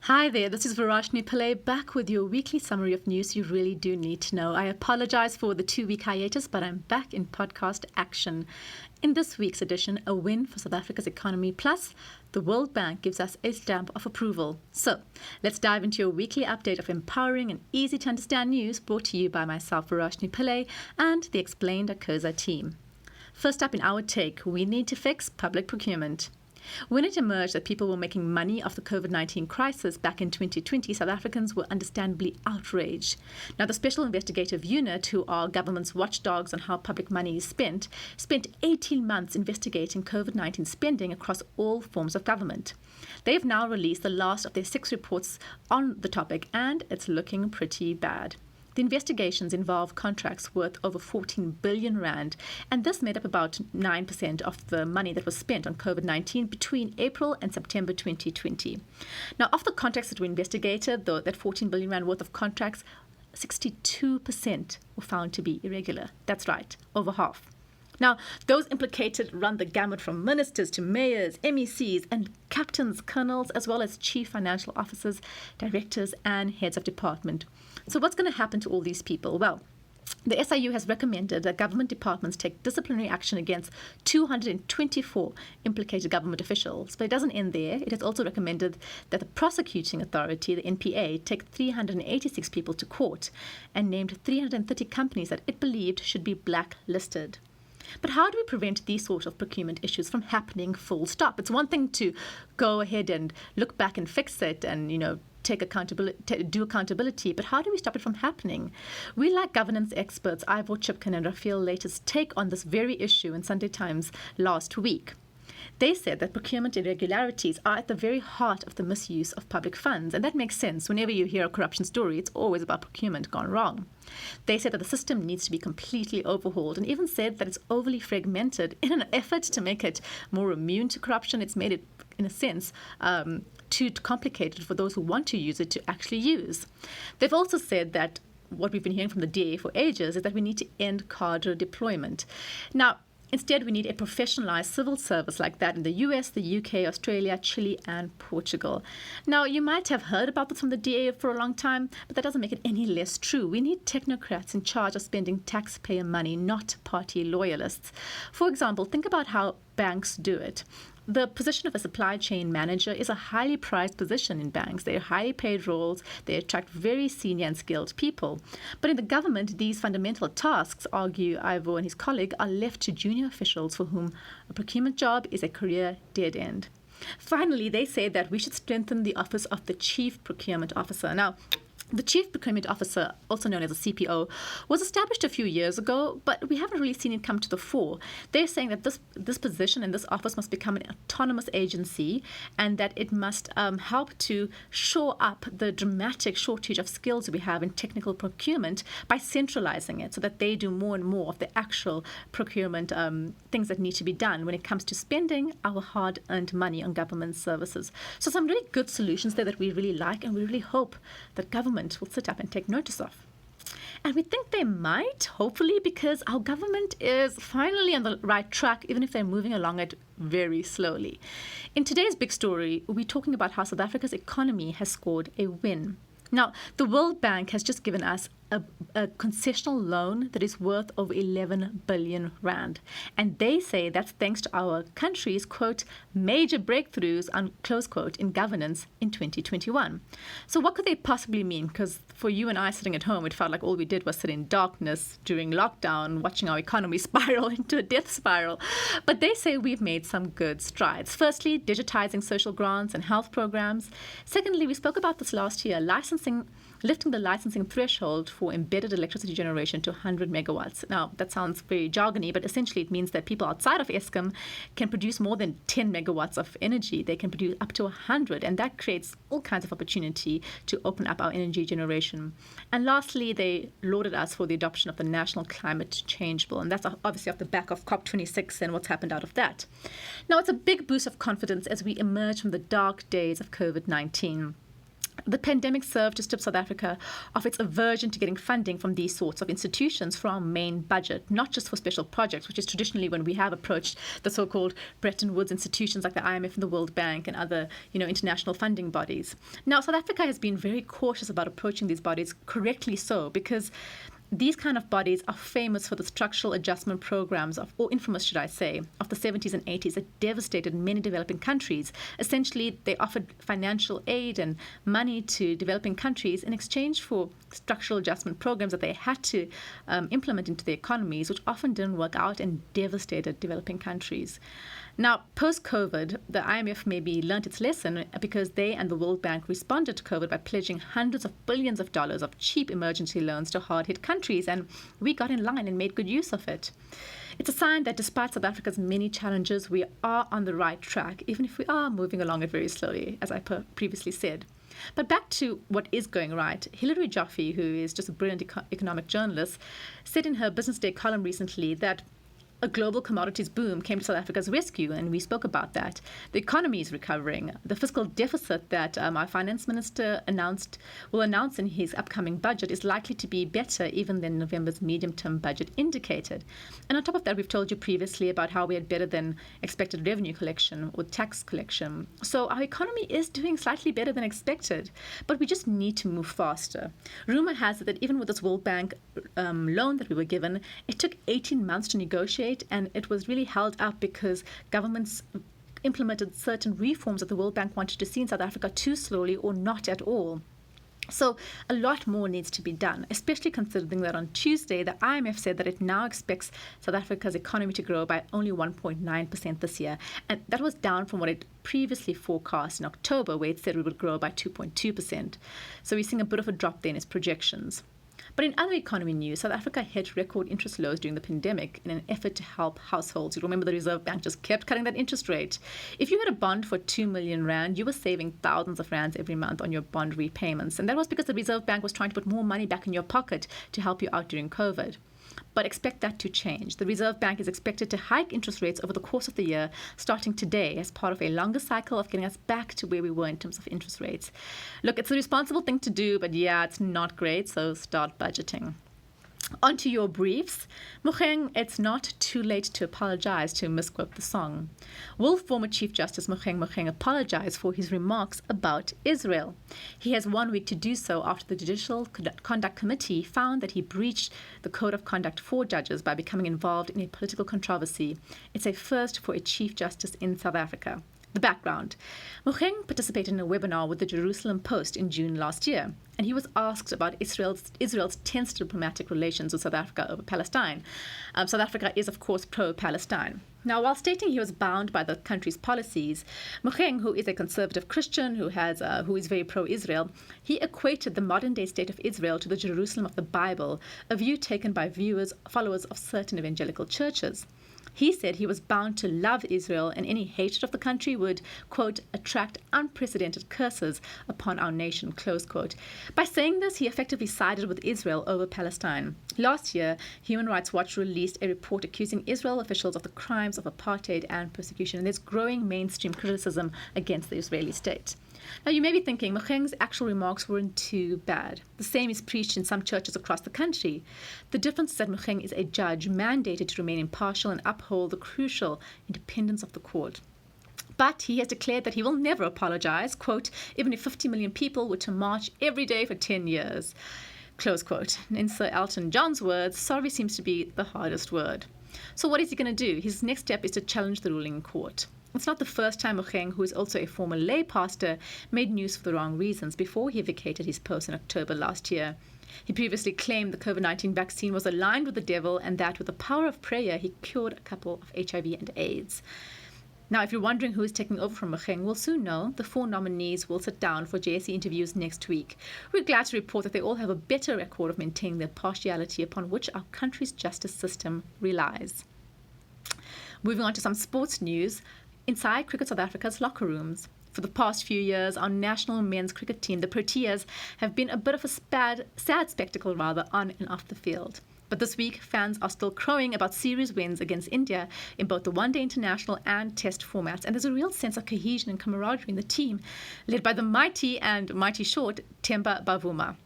Hi there, this is Verashni Pillay back with your weekly summary of news you really do need to know. I apologize for the 2-week hiatus, but I'm back in podcast action. In this week's edition, a win for South Africa's economy, plus the World Bank gives us a stamp of approval. So let's dive into your weekly update of empowering and easy to understand news brought to you by myself, Verashni Pillay, and the Explained Akosa team. First up in our take, we need to fix public procurement. When it emerged that people were making money off the COVID-19 crisis back in 2020, South Africans were understandably outraged. Now, the Special Investigative Unit, who are government's watchdogs on how public money is spent 18 months investigating COVID-19 spending across all forms of government. They've now released the last of their 6 reports on the topic, and it's looking pretty bad. The investigations involve contracts worth over 14 billion rand, and this made up about 9% of the money that was spent on COVID-19 between April and September 2020. Now, of the contracts that were investigated, that 14 billion rand worth of contracts, 62% were found to be irregular. That's right, over half. Now, those implicated run the gamut from ministers to mayors, MECs, and captains, colonels, as well as chief financial officers, directors, and heads of department. So what's going to happen to all these people? Well, the SIU has recommended that government departments take disciplinary action against 224 implicated government officials. But it doesn't end there. It has also recommended that the prosecuting authority, the NPA, take 386 people to court and named 330 companies that it believed should be blacklisted. But how do we prevent these sort of procurement issues from happening full stop? It's one thing to go ahead and look back and fix it and, take accountability, do accountability, but how do we stop it from happening? We like governance experts Ivor Chipkin and Raphael Later's take on this very issue in Sunday Times last week. They said that procurement irregularities are at the very heart of the misuse of public funds, and that makes sense. Whenever you hear a corruption story, it's always about procurement gone wrong. They said that the system needs to be completely overhauled, and even said that it's overly fragmented. In an effort to make it more immune to corruption, it's made it, in a sense, too complicated for those who want to use it to actually use. They've also said that what we've been hearing from the DA for ages is that we need to end cadre deployment. Now, instead, we need a professionalized civil service like that in the US, the UK, Australia, Chile, and Portugal. Now, you might have heard about this from the DA for a long time, but that doesn't make it any less true. We need technocrats in charge of spending taxpayer money, not party loyalists. For example, think about how banks do it. The position of a supply chain manager is a highly prized position in banks. They are highly paid roles. They attract very senior and skilled people. But in the government, these fundamental tasks, argue Ivor and his colleague, are left to junior officials for whom a procurement job is a career dead end. Finally, they say that we should strengthen the office of the Chief Procurement Officer. Now, the Chief Procurement Officer, also known as a CPO, was established a few years ago, but we haven't really seen it come to the fore. They're saying that this position and this office must become an autonomous agency and that it must help to shore up the dramatic shortage of skills we have in technical procurement by centralizing it so that they do more and more of the actual procurement things that need to be done when it comes to spending our hard-earned money on government services. So some really good solutions there that we really like, and we really hope that government will sit up and take notice of. And we think they might, hopefully, because our government is finally on the right track, even if they're moving along it very slowly. In today's big story, we're talking about how South Africa's economy has scored a win. Now, the World Bank has just given us a concessional loan that is worth over 11 billion rand. And they say that's thanks to our country's, quote, major breakthroughs, close quote, in governance in 2021. So what could they possibly mean? Because for you and I sitting at home, it felt like all we did was sit in darkness during lockdown, watching our economy spiral into a death spiral. But they say we've made some good strides. Firstly, digitizing social grants and health programs. Secondly, we spoke about this last year, lifting the licensing threshold for embedded electricity generation to 100 megawatts. Now, that sounds very jargony, but essentially it means that people outside of Eskom can produce more than 10 megawatts of energy. They can produce up to 100, and that creates all kinds of opportunity to open up our energy generation. And lastly, they lauded us for the adoption of the National Climate Change Bill, and that's obviously off the back of COP26 and what's happened out of that. Now, it's a big boost of confidence as we emerge from the dark days of COVID-19. The pandemic served to strip South Africa of its aversion to getting funding from these sorts of institutions for our main budget, not just for special projects, which is traditionally when we have approached the so-called Bretton Woods institutions like the IMF and the World Bank and other, international funding bodies. Now, South Africa has been very cautious about approaching these bodies, correctly so, because these kind of bodies are famous for the structural adjustment programs or infamous, should I say, of the 70s and 80s that devastated many developing countries. Essentially, they offered financial aid and money to developing countries in exchange for structural adjustment programs that they had to implement into their economies, which often didn't work out and devastated developing countries. Now, post-COVID, the IMF maybe learnt its lesson because they and the World Bank responded to COVID by pledging hundreds of billions of dollars of cheap emergency loans to hard-hit countries, and we got in line and made good use of it. It's a sign that despite South Africa's many challenges, we are on the right track, even if we are moving along it very slowly, as I previously said. But back to what is going right. Hilary Joffe, who is just a brilliant economic journalist, said in her Business Day column recently that a global commodities boom came to South Africa's rescue, and we spoke about that. The economy is recovering. The fiscal deficit that our finance minister will announce in his upcoming budget is likely to be better even than November's medium-term budget indicated. And on top of that, we've told you previously about how we had better than expected revenue collection or tax collection. So our economy is doing slightly better than expected, but we just need to move faster. Rumor has it that even with this World Bank loan that we were given, it took 18 months to negotiate, and it was really held up because governments implemented certain reforms that the World Bank wanted to see in South Africa too slowly or not at all. So a lot more needs to be done, especially considering that on Tuesday, the IMF said that it now expects South Africa's economy to grow by only 1.9% this year. And that was down from what it previously forecast in October, where it said we would grow by 2.2%. So we're seeing a bit of a drop there in its projections. But in other economy news, South Africa hit record interest lows during the pandemic in an effort to help households. You remember the Reserve Bank just kept cutting that interest rate. If you had a bond for 2 million rand, you were saving thousands of rands every month on your bond repayments. And that was because the Reserve Bank was trying to put more money back in your pocket to help you out during COVID. But expect that to change. The Reserve Bank is expected to hike interest rates over the course of the year, starting today, as part of a longer cycle of getting us back to where we were in terms of interest rates. Look, it's a responsible thing to do, but yeah, it's not great, so start budgeting. On to your briefs. Mogoeng, it's not too late to apologize, to misquote the song. Will former Chief Justice Mogoeng apologize for his remarks about Israel? He has 1 week to do so after the Judicial Conduct Committee found that he breached the Code of Conduct for judges by becoming involved in a political controversy. It's a first for a Chief Justice in South Africa. The background. Mogoeng participated in a webinar with the Jerusalem Post in June last year, and he was asked about Israel's tense diplomatic relations with South Africa over Palestine. South Africa is, of course, pro-Palestine. Now, while stating he was bound by the country's policies, Mogoeng, who is a conservative Christian who is very pro-Israel, he equated the modern-day state of Israel to the Jerusalem of the Bible, a view taken by followers of certain evangelical churches. He said he was bound to love Israel, and any hatred of the country would, quote, attract unprecedented curses upon our nation, close quote. By saying this, he effectively sided with Israel over Palestine. Last year, Human Rights Watch released a report accusing Israel officials of the crimes of apartheid and persecution, and there's growing mainstream criticism against the Israeli state. Now, you may be thinking Mogoeng's actual remarks weren't too bad. The same is preached in some churches across the country. The difference is that Mogoeng is a judge mandated to remain impartial and uphold the crucial independence of the court. But he has declared that he will never apologize, quote, even if 50 million people were to march every day for 10 years, close quote. In Sir Elton John's words, sorry seems to be the hardest word. So what is he going to do? His next step is to challenge the ruling court. It's not the first time Mogoeng, who is also a former lay pastor, made news for the wrong reasons before he vacated his post in October last year. He previously claimed the COVID-19 vaccine was aligned with the devil and that with the power of prayer he cured a couple of HIV and AIDS. Now, if you're wondering who is taking over from Mogoeng, we'll soon know. The 4 nominees will sit down for JSE interviews next week. We're glad to report that they all have a better record of maintaining the partiality upon which our country's justice system relies. Moving on to some sports news. Inside Cricket South Africa's locker rooms. For the past few years, our national men's cricket team, the Proteas, have been a bit of a sad spectacle on and off the field. But this week, fans are still crowing about series wins against India in both the one-day international and test formats. And there's a real sense of cohesion and camaraderie in the team, led by the mighty and mighty short Temba Bavuma.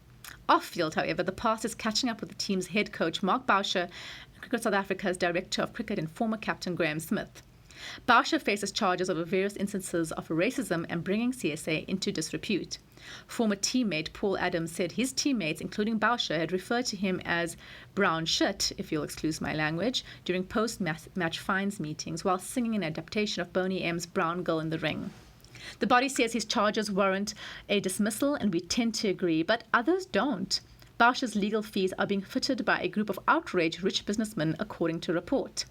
Off-field, however, the past is catching up with the team's head coach, Mark Boucher, and Cricket South Africa's Director of Cricket and former captain, Graham Smith. Boucher faces charges over various instances of racism and bringing CSA into disrepute. Former teammate Paul Adams said his teammates, including Boucher, had referred to him as brown shit, if you'll excuse my language, during post-match fines meetings while singing an adaptation of Boney M's Brown Girl in the Ring. The body says his charges warrant a dismissal, and we tend to agree, but others don't. Boucher's legal fees are being footed by a group of outraged rich businessmen, according to a report.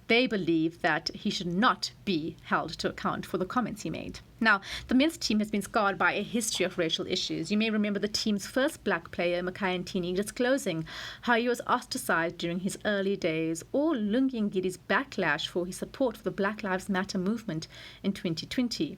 They believe that he should not be held to account for the comments he made. Now, the men's team has been scarred by a history of racial issues. You may remember the team's first black player, Makhaya Ntini, disclosing how he was ostracized during his early days, or Lungi Ngiri's backlash for his support for the Black Lives Matter movement in 2020.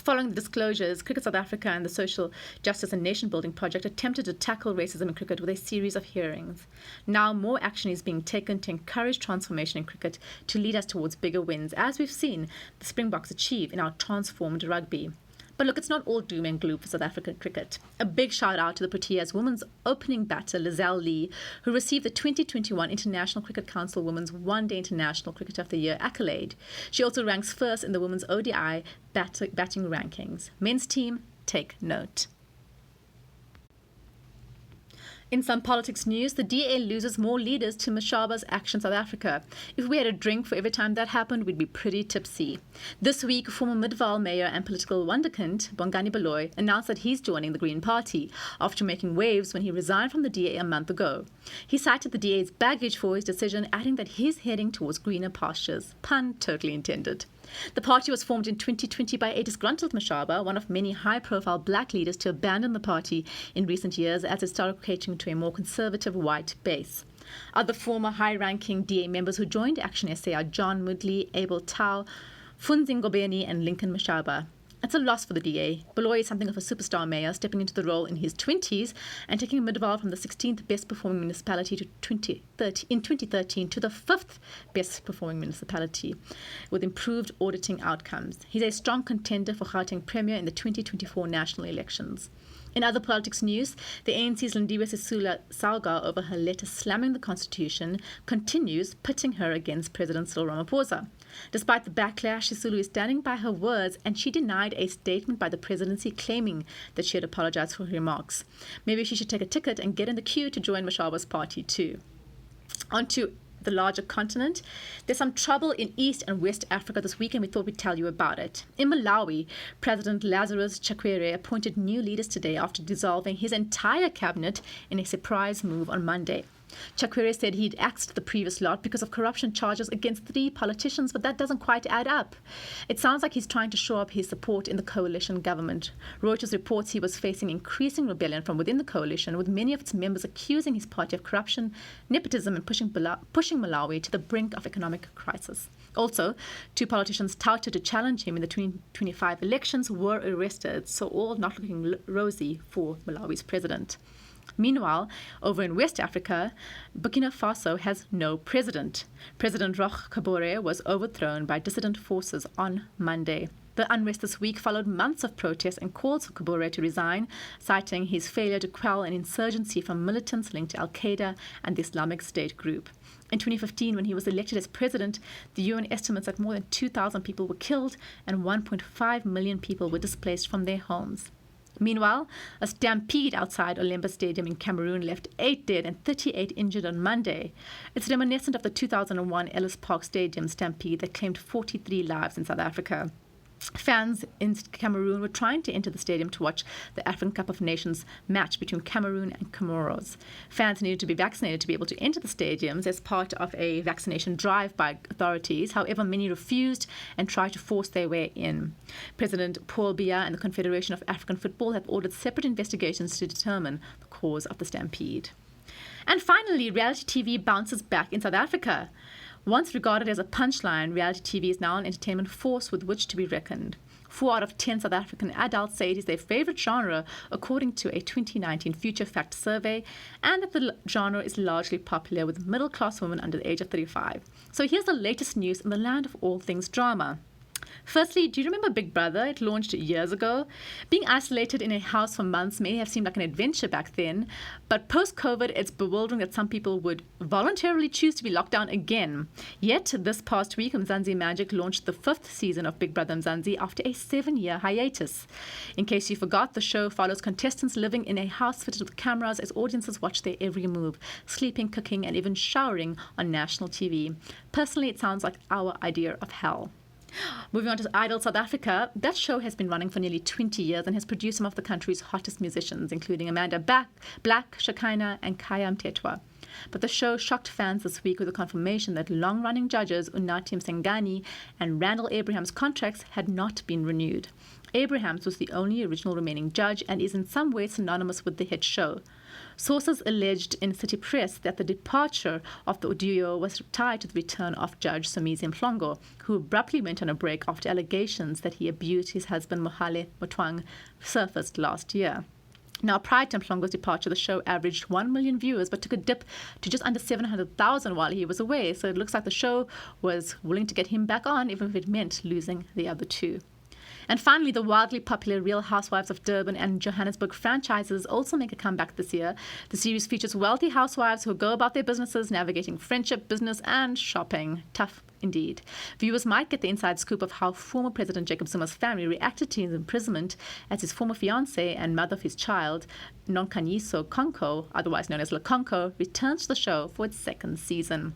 Following the disclosures, Cricket South Africa and the Social Justice and Nation Building Project attempted to tackle racism in cricket with a series of hearings. Now more action is being taken to encourage transformation in cricket to lead us towards bigger wins, as we've seen the Springboks achieve in our transformed rugby. But look, it's not all doom and gloom for South African cricket. A big shout out to the Proteas women's opening batter, Lizelle Lee, who received the 2021 International Cricket Council Women's One-Day International Cricket of the Year accolade. She also ranks first in the women's ODI batting rankings. Men's team, take note. In some politics news, the DA loses more leaders to Mashaba's Action South Africa. If we had a drink for every time that happened, we'd be pretty tipsy. This week, former Midvaal mayor and political wonderkind, Bongani Baloyi, announced that he's joining the Green Party after making waves when he resigned from the DA a month ago. He cited the DA's baggage for his decision, adding that he's heading towards greener pastures. Pun totally intended. The party was formed in 2020 by a disgruntled Mashaba, one of many high-profile black leaders to abandon the party in recent years as it started catering to a more conservative white base. Other former high-ranking DA members who joined Action SA are John Moodley, Abel Tau, Funzi Ngobeni and Lincoln Mashaba. It's a loss for the DA. Baloyi is something of a superstar mayor, stepping into the role in his 20s and taking Midvaal from the 16th best performing municipality in 2013 to the 5th best performing municipality with improved auditing outcomes. He's a strong contender for Gauteng Premier in the 2024 national elections. In other politics news, the ANC's Lindiwe Sisulu saga over her letter slamming the Constitution continues, pitting her against President Cyril Ramaphosa. Despite the backlash, Sisulu is standing by her words, and she denied a statement by the presidency claiming that she had apologized for her remarks. Maybe she should take a ticket and get in the queue to join Mashaba's party too. On to the larger continent. There's some trouble in East and West Africa this week, and we thought we'd tell you about it. In Malawi, President Lazarus Chakwera appointed new leaders today after dissolving his entire cabinet in a surprise move on Monday. Chakwera said he'd axed the previous lot because of corruption charges against 3 politicians, but that doesn't quite add up. It sounds like he's trying to show up his support in the coalition government. Reuters reports he was facing increasing rebellion from within the coalition, with many of its members accusing his party of corruption, nepotism, and pushing Malawi to the brink of economic crisis. Also, 2 politicians touted to challenge him in the 2025 elections were arrested, so all not looking rosy for Malawi's president. Meanwhile, over in West Africa, Burkina Faso has no president. President Roch Kabore was overthrown by dissident forces on Monday. The unrest this week followed months of protests and calls for Kabore to resign, citing his failure to quell an insurgency from militants linked to Al-Qaeda and the Islamic State group. In 2015, when he was elected as president, the UN estimates that more than 2,000 people were killed and 1.5 million people were displaced from their homes. Meanwhile, a stampede outside Olemba Stadium in Cameroon left 8 dead and 38 injured on Monday. It's reminiscent of the 2001 Ellis Park Stadium stampede that claimed 43 lives in South Africa. Fans in Cameroon were trying to enter the stadium to watch the African Cup of Nations match between Cameroon and Comoros. Fans needed to be vaccinated to be able to enter the stadiums as part of a vaccination drive by authorities. However, many refused and tried to force their way in. President Paul Biya and the Confederation of African Football have ordered separate investigations to determine the cause of the stampede. And finally, reality TV bounces back in South Africa. Once regarded as a punchline, reality TV is now an entertainment force with which to be reckoned. 4 out of 10 South African adults say it is their favorite genre, according to a 2019 Future Fact survey, and that the genre is largely popular with middle-class women under the age of 35. So here's the latest news in the land of all things drama. Firstly, do you remember Big Brother? It launched years ago. Being isolated in a house for months may have seemed like an adventure back then, but post-COVID, it's bewildering that some people would voluntarily choose to be locked down again. Yet, this past week, Mzansi Magic launched the 5th season of Big Brother Mzansi after a 7-year hiatus. In case you forgot, the show follows contestants living in a house fitted with cameras as audiences watch their every move, sleeping, cooking, and even showering on national TV. Personally, it sounds like our idea of hell. Moving on to Idol South Africa, that show has been running for nearly 20 years and has produced some of the country's hottest musicians, including Amanda Black, Shekinah, and Kaya Mtetwa. But the show shocked fans this week with the confirmation that long-running judges Unathi Msengani and Randall Abraham's contracts had not been renewed. Abrahams was the only original remaining judge and is in some ways synonymous with the hit show. Sources alleged in City Press that the departure of the duo was tied to the return of Judge Somizi Mhlongo, who abruptly went on a break after allegations that he abused his husband Mohale Motwang surfaced last year. Now, prior to Mhlongo's departure, the show averaged 1 million viewers, but took a dip to just under 700,000 while he was away. So it looks like the show was willing to get him back on, even if it meant losing the other two. And finally, the wildly popular Real Housewives of Durban and Johannesburg franchises also make a comeback this year. The series features wealthy housewives who go about their businesses, navigating friendship, business, and shopping. Tough indeed. Viewers might get the inside scoop of how former President Jacob Zuma's family reacted to his imprisonment as his former fiancée and mother of his child, Nonkanyiso Konko, otherwise known as Lakonko, returns to the show for its 2nd season.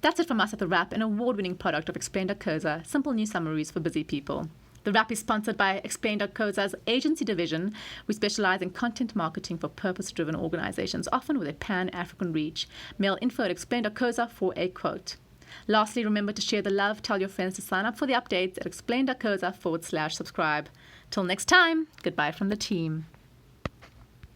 That's it from us at The Wrap, an award-winning product of Explain.coza, simple news summaries for busy people. The Wrap is sponsored by Explain.coza's agency division. We specialize in content marketing for purpose-driven organizations, often with a pan-African reach. Mail info at Explain.coza for a quote. Lastly, remember to share the love. Tell your friends to sign up for the updates at Explain.coza/subscribe. Till next time, goodbye from the team.